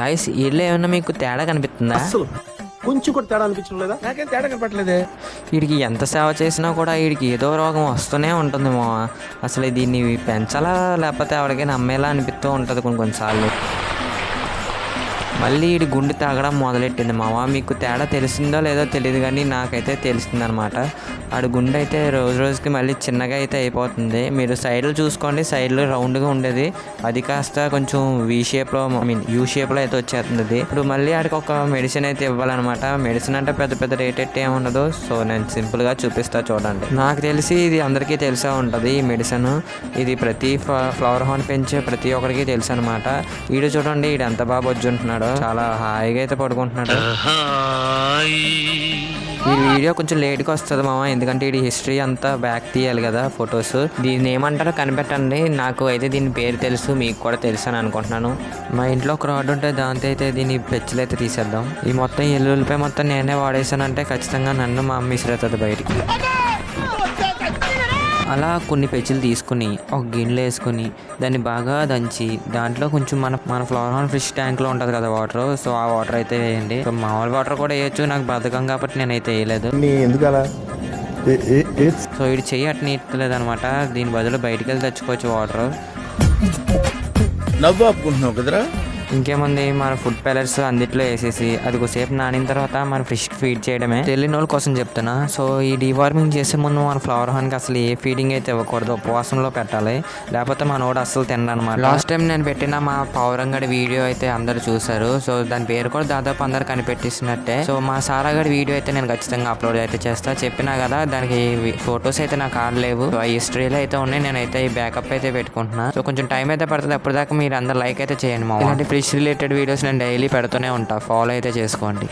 Guys వీళ్ళు ఏమన్నా మీకు తేడా కనిపిస్తుందా? అసలు కొంచెం కూడా తేడా అనిపించడం లేదా? నాకేం తేడా కనపట్లేదే. వీడికి ఎంత సేవ చేసినా కూడా వీడికి ఏదో రోగం వస్తూనే ఉంటుంది మామ. అసలు దీన్ని పెంచాలా లేకపోతే ఎవరికైనా అమ్మేలా అనిపిస్తూ ఉంటుంది కొన్నిసార్లు. మళ్ళీ వీడి గుండె తాగడం మొదలెట్టింది మామ. మీకు తేడా తెలిసిందో లేదో తెలియదు కానీ నాకైతే తెలిసింది అనమాట. ఆడి గుండె అయితే రోజు రోజుకి మళ్ళీ చిన్నగా అయితే అయిపోతుంది. మీరు సైడ్లు చూసుకోండి, సైడ్లు రౌండ్గా ఉండేది అది కాస్త కొంచెం వి షేప్లో యూ షేప్లో అయితే వచ్చేస్తుంది. ఇప్పుడు మళ్ళీ ఆడికి ఒక మెడిసిన్ అయితే ఇవ్వాలన్నమాట. మెడిసిన్ అంటే పెద్ద పెద్ద రేట్ ఎట్టి ఏముండదు. సో నేను సింపుల్గా చూపిస్తా చూడండి. నాకు తెలిసి ఇది అందరికీ తెలిసే ఉంటుంది ఈ మెడిసిన్. ఇది ప్రతి ఫ్లవర్ హార్న్ పెంచే ప్రతి ఒక్కరికి తెలుసు అనమాట. వీడు చూడండి వీడు ఎంత బాగా బొజ్జుంటున్నాడు, చాలా హాయిగా అయితే పడుకుంటున్నాడు. ఈ వీడియో కొంచెం లేట్గా వస్తుంది మామ, ఎందుకంటే ఈ హిస్టరీ అంతా బ్యాక్ తీయాలి కదా ఫొటోస్. దీన్ని ఏమంటారో కనిపెట్టండి. నాకు అయితే దీని పేరు తెలుసు, మీకు కూడా తెలుసు అని అనుకుంటున్నాను. మా ఇంట్లో ఒక రాడ్ ఉంటే దాంతో అయితే దీని పెచ్చులు అయితే తీసేద్దాం. ఈ మొత్తం ఎల్లుల్లిపై మొత్తం నేనే వాడేసానంటే ఖచ్చితంగా నన్ను మా అమ్మ ఇసురుతుంది బయటికి. అలా కొన్ని పెచ్చులు తీసుకుని ఒక గిన్నెలో వేసుకుని దాన్ని బాగా దంచి దాంట్లో కొంచెం మన ఫ్లవర్ హార్న్ ఫిష్ ట్యాంక్లో ఉంటుంది కదా వాటర్, సో ఆ వాటర్ అయితే వేయండి. సో మామూలు వాటర్ కూడా వేయచ్చు, నాకు బద్ధకం కాబట్టి నేనైతే వేయలేదు. ఎందుకలా? సో ఇది చెయ్యి అట్ని ఇట్టలేదు అనమాట. దీని బదులు బయటికి వెళ్ళి తెచ్చుకోవచ్చు వాటర్. నవ్వు ఆపుకుంటున్నావు కదరా. ఇంకేముంది, మన ఫుడ్ ప్యాలెట్స్ అందుట్లో వేసేసి అది కొద్దిసేపు నానిన తర్వాత మన ఫిష్కి ఫీడ్ చేయడమే. తెలియని వాళ్ళ కోసం చెప్తున్నా. సో ఈ డీవార్మింగ్ చేసే ముందు మన ఫ్లవర్ హార్న్కి అసలు ఏ ఫీడింగ్ అయితే ఇవ్వకూడదు, ఉపవాసంలో పెట్టాలి, లేకపోతే మనోడు అస్సలు తినడనమాట. లాస్ట్ టైం నేను పెట్టిన మా పౌరంగడి వీడియో అయితే అందరు చూసారు. సో దాని పేరు కూడా దాదాపు అందరు కనిపెట్టిస్తున్నట్టే. సో మా సారాగడి వీడియో అయితే నేను ఖచ్చితంగా అప్లోడ్ అయితే చేస్తా. చెప్పినా కదా దానికి ఫొటోస్ అయితే నాకు ఆడలేవు, ఆ హిస్టరీలో అయితే ఉన్నాయి. నేనైతే ఈ బ్యాకప్ అయితే పెట్టుకుంటున్నా. సో కొంచెం టైం అయితే పడుతుంది. అప్పటిదాకా మీరు అందరు లైక్ అయితే చేయండి. మా ఇలాంటి ఫిష్ రిలేటెడ్ వీడియోస్ నేను డైలీ పెడుతూనే ఉంటా, ఫాలో అయితే చేసుకోండి.